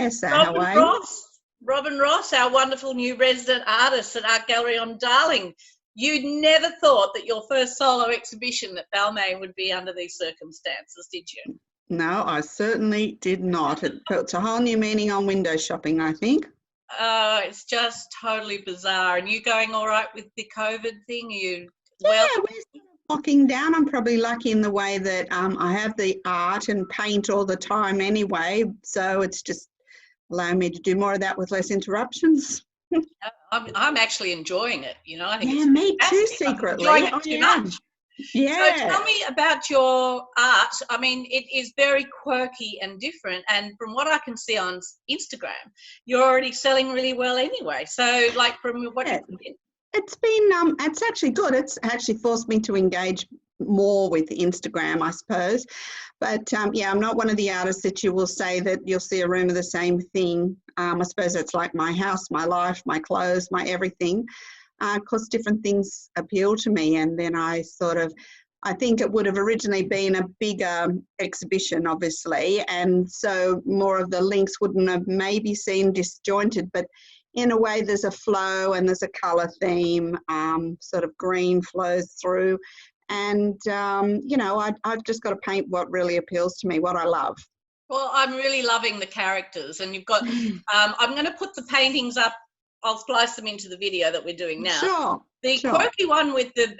Nessa. How are you? Robyn Ross, our wonderful new resident artist at Art Gallery on Darling. You never thought that your first solo exhibition at Balmain would be under these circumstances, did you? No, I certainly did not. It puts a whole new meaning on window shopping, I think. Oh, it's just totally bizarre. And you going all right with the COVID thing? Yeah, we're sort of locking down. I'm probably lucky in the way that I have the art and paint all the time anyway, so it's just allowing me to do more of that with less interruptions. I'm actually enjoying it, you know. I think yeah, me too, secretly. I'm enjoying it too much. Yeah. So tell me about your art. I mean, it is very quirky and different. And from what I can see on Instagram, you're already selling really well anyway. So, like, from what you've been. It's been, it's actually good. It's actually forced me to engage more with Instagram, I suppose. But yeah, I'm not one of the artists that you will say that you'll see a room of the same thing. I suppose it's like my house, my life, my clothes, my everything. Because different things appeal to me, and then I think it would have originally been a bigger exhibition, obviously, and so more of the links wouldn't have maybe seemed disjointed, but in a way there's a flow and there's a colour theme, sort of green flows through, and you know, I've just got to paint what really appeals to me, what I love. Well, I'm really loving the characters, and you've got, I'm going to put the paintings up. I'll splice them into the video that we're doing now. Sure. The quirky one with the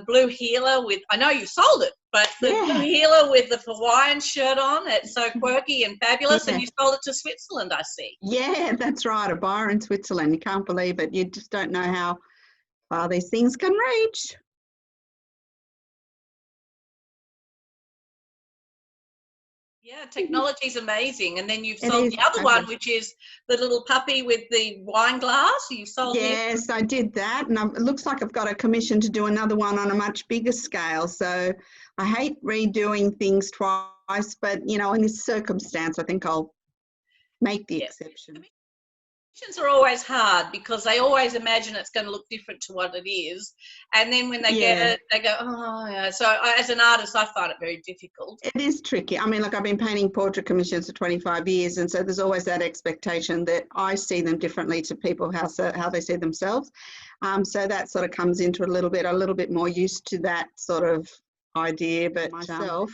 blue heeler with, I know you sold it, but the blue heeler with the Hawaiian shirt on, it's so quirky and fabulous, and you sold it to Switzerland, I see. Yeah, that's right, a buyer in Switzerland. You can't believe it. You just don't know how far these things can reach. Yeah, technology's amazing. And then you've sold the other one, which is the little puppy with the wine glass. You sold Yes, I did that. And it looks like I've got a commission to do another one on a much bigger scale. So I hate redoing things twice, but, you know, in this circumstance, I think I'll make the exception. Commissions are always hard because they always imagine it's going to look different to what it is, and then when they get it, they go, oh yeah. So as an artist, I find it very difficult. It is tricky. I mean, look, I've been painting portrait commissions for 25 years, and so there's always that expectation that I see them differently to people how they see themselves. So that sort of comes into a little bit more used to that sort of idea, but myself.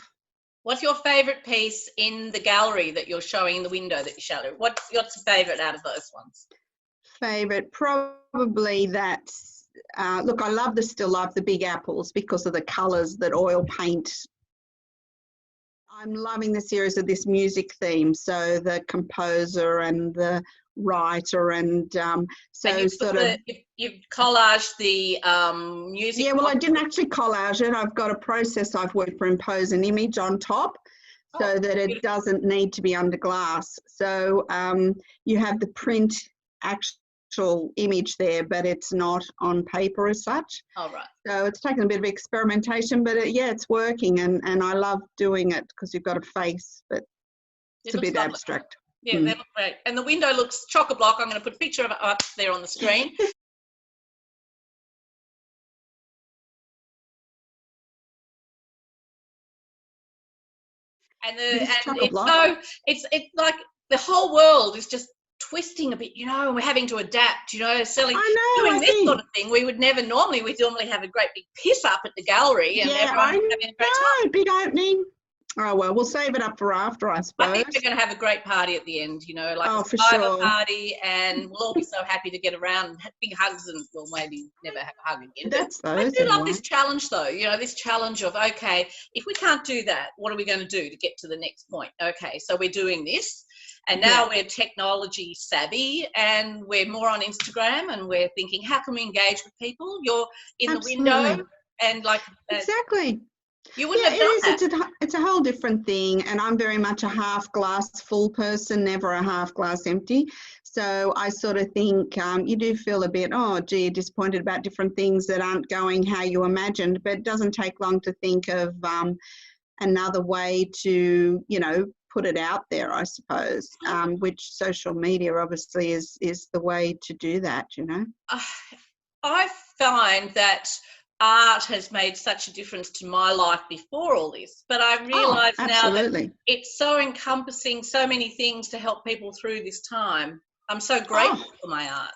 What's your favourite piece in the gallery that you're showing in the window that you showed? What's your favourite out of those ones? Favourite, probably that's, look, I still love the big apples because of the colours that oil paint. I'm loving the series of this music theme, so the composer and the writer and you've collaged the music. Yeah, well, I didn't actually collage it. I've got a process I've worked for impose an image on top so that it doesn't need to be under glass. So you have the print actual image there, but it's not on paper as such. Oh, right. So it's taken a bit of experimentation, but it's working, and I love doing it because you've got a face, but it's a bit abstract. Yeah, they look great. And the window looks chock-a-block. I'm going to put a picture of it up there on the screen. And it's like the whole world is just twisting a bit, you know, and we're having to adapt, you know, doing this sort of thing. We'd normally have a great big piss up at the gallery and everyone's having a great time. Big opening. Oh, well, we'll save it up for after, I suppose. I think we're going to have a great party at the end, you know, like a survivor party, and we'll all be so happy to get around and have big hugs, and we'll maybe never have a hug again. I do love this challenge, though, you know, this challenge of, okay, if we can't do that, what are we going to do to get to the next point? Okay, so we're doing this, and now we're technology savvy, and we're more on Instagram, and we're thinking, how can we engage with people? You're in the window, and like... Exactly. You wouldn't have done that. It's a whole different thing, and I'm very much a half glass full person, never a half glass empty. So I sort of think you do feel a bit, oh gee, disappointed about different things that aren't going how you imagined, but it doesn't take long to think of another way to, you know, put it out there, I suppose, which social media obviously is the way to do that, you know. I find that art has made such a difference to my life before all this, but I realise now that it's so encompassing, so many things to help people through this time. I'm so grateful for my art.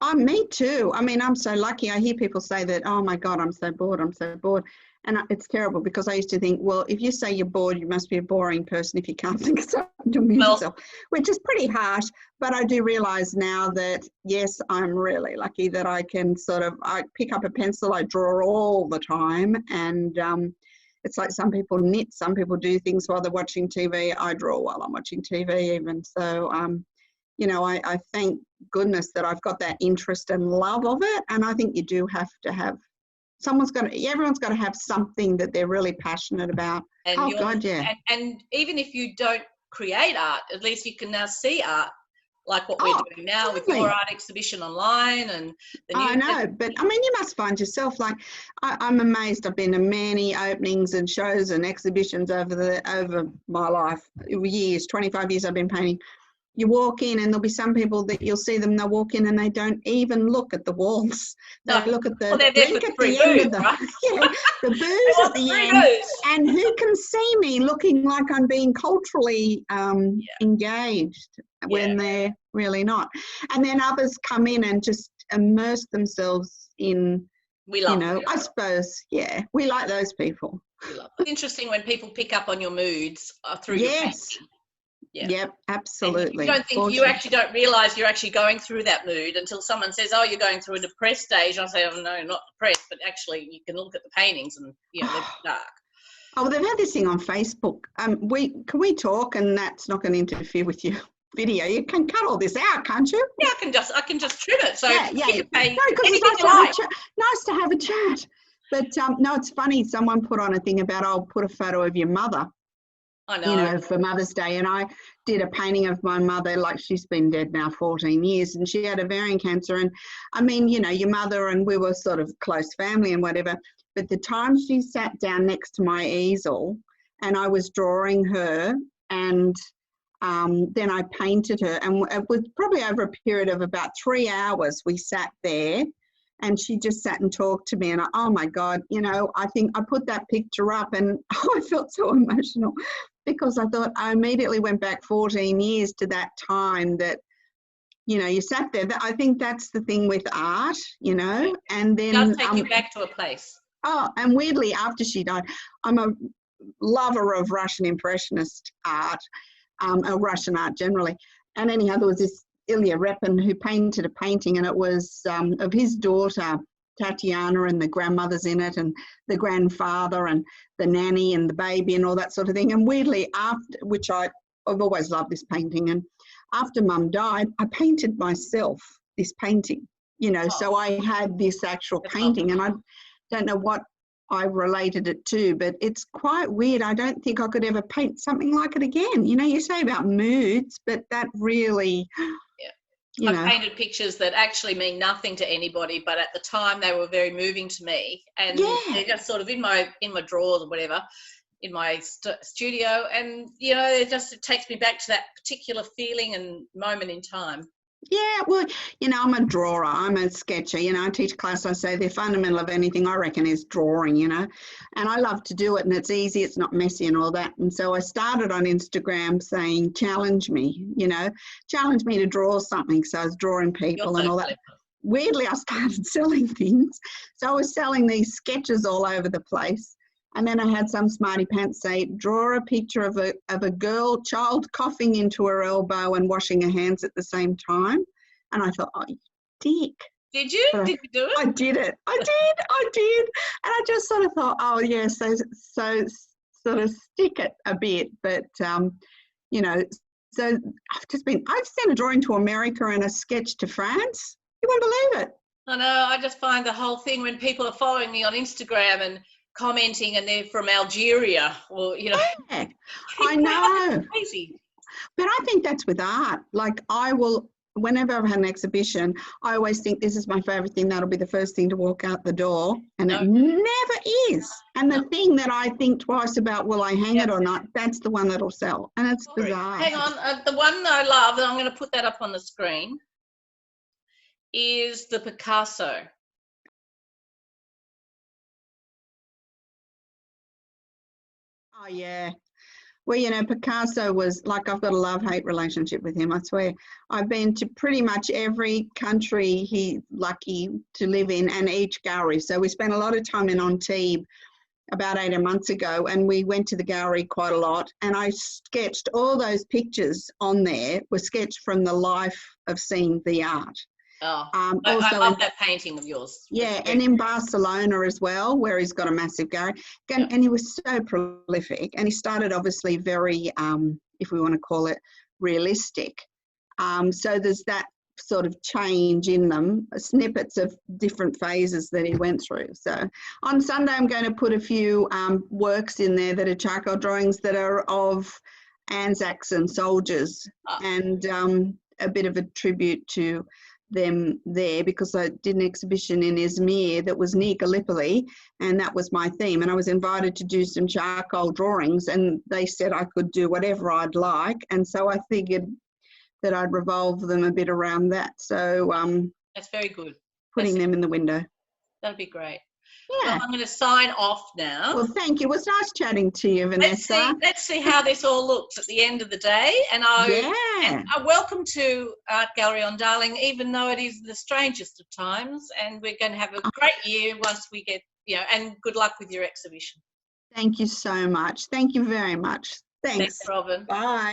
Oh, me too. I mean, I'm so lucky. I hear people say that, oh my God, I'm so bored, I'm so bored. And it's terrible, because I used to think, well, if you say you're bored, you must be a boring person if you can't think of something to amuse yourself, which is pretty harsh. But I do realise now that, yes, I'm really lucky that I can I pick up a pencil, I draw all the time. And it's like some people knit, some people do things while they're watching TV. I draw while I'm watching TV even. So, you know, I thank goodness that I've got that interest and love of it. And I think you do have to have, everyone's got to have something that they're really passionate about. And God, yeah. And even if you don't create art, at least you can now see art, like what we're doing now with your art exhibition online. And I know, but I mean, you must find yourself, like, I'm amazed. I've been to many openings and shows and exhibitions over my life, years, 25 years I've been painting. You walk in and there'll be some people that you'll see them, they'll walk in and they don't even look at the walls. They look at the drink at the end of the, right? The booze at the end. And who can see me looking like I'm being culturally engaged when they're really not. And then others come in and just immerse themselves in, I suppose, we like those people. It's interesting when people pick up on your moods through your painting. Yeah. Yep, absolutely. And you actually don't realise you're actually going through that mood until someone says, oh, you're going through a depressed stage. I say, oh, no, not depressed, but actually you can look at the paintings and, they're dark. Oh, well, they've had this thing on Facebook. Can we talk, and that's not going to interfere with your video? You can cut all this out, can't you? Yeah, I can just trim it. So you can pay it's nice to have a chat. But no, it's funny. Someone put on a thing about, I'll put a photo of your mother. I know. For Mother's Day, and I did a painting of my mother, like she's been dead now 14 years, and she had ovarian cancer. And I mean, your mother and we were sort of close family and whatever, but the time she sat down next to my easel and I was drawing her, and then I painted her, and it was probably over a period of about 3 hours we sat there. And she just sat and talked to me, and oh my God, I think I put that picture up and I felt so emotional, because I thought I immediately went back 14 years to that time that, you sat there. I think that's the thing with art, and then. It does take you back to a place. Oh, and weirdly, after she died, I'm a lover of Russian Impressionist art, Russian art generally. And anyhow, there was this Ilya Repin who painted a painting, and it was of his daughter Tatiana, and the grandmother's in it, and the grandfather, and the nanny, and the baby, and all that sort of thing. And weirdly, which I've always loved this painting, and after Mum died, I painted myself this painting, so I had this actual painting, and I don't know what I related it to, but it's quite weird. I don't think I could ever paint something like it again. You say about moods, but that really... I've painted pictures that actually mean nothing to anybody, but at the time they were very moving to me, and they're just sort of in my drawers or whatever, in my studio, and it takes me back to that particular feeling and moment in time. Yeah, well, I'm a drawer, I'm a sketcher, I teach class, I say the fundamental of anything, I reckon, is drawing, and I love to do it, and it's easy, it's not messy and all that. And so I started on Instagram saying, challenge me to draw something. So I was drawing people and all that. Weirdly, I started selling things. So I was selling these sketches all over the place. And then I had some smarty pants say, draw a picture of a child coughing into her elbow and washing her hands at the same time. And I thought, oh, you dick. Did you? Did you do it? I did it. I did. And I just sort of thought, oh, yeah, so sort of stick it a bit. But, so I've sent a drawing to America and a sketch to France. You won't believe it. I know. I just find the whole thing when people are following me on Instagram and commenting and they're from Algeria, or Yeah, I know. Crazy. But I think that's with art. Like, I will, whenever I've had an exhibition, I always think this is my favourite thing, that'll be the first thing to walk out the door, and it never is. And the thing that I think twice about, will I hang it or not, that's the one that'll sell. And it's bizarre. Hang on, the one I love, and I'm going to put that up on the screen, is the Picasso. Oh, yeah. Well, you know, Picasso was like, I've got a love-hate relationship with him, I swear. I've been to pretty much every country he's lucky to live in and each gallery. So we spent a lot of time in Antibes about 18 months ago, and we went to the gallery quite a lot. And I sketched all those pictures on there were sketched from the life of seeing the art. Oh, I love that painting of yours. Yeah, and in Barcelona as well, where he's got a massive gallery. And he was so prolific. And he started obviously very, if we want to call it, realistic. So there's that sort of change in them, snippets of different phases that he went through. So on Sunday, I'm going to put a few works in there that are charcoal drawings that are of Anzacs and soldiers, and a bit of a tribute to them there, because I did an exhibition in Izmir that was near Gallipoli, and that was my theme, and I was invited to do some charcoal drawings, and they said I could do whatever I'd like, and so I figured that I'd revolve them a bit around that. So that's very good. Putting them in the window. That'd be great. Yeah. Well, I'm going to sign off now. Well, thank you. It was nice chatting to you, Vanessa. Let's see how this all looks at the end of the day. And I welcome to Art Gallery on Darling, even though it is the strangest of times. And we're going to have a great year once we get, and good luck with your exhibition. Thank you so much. Thank you very much. Thanks Robyn. Bye.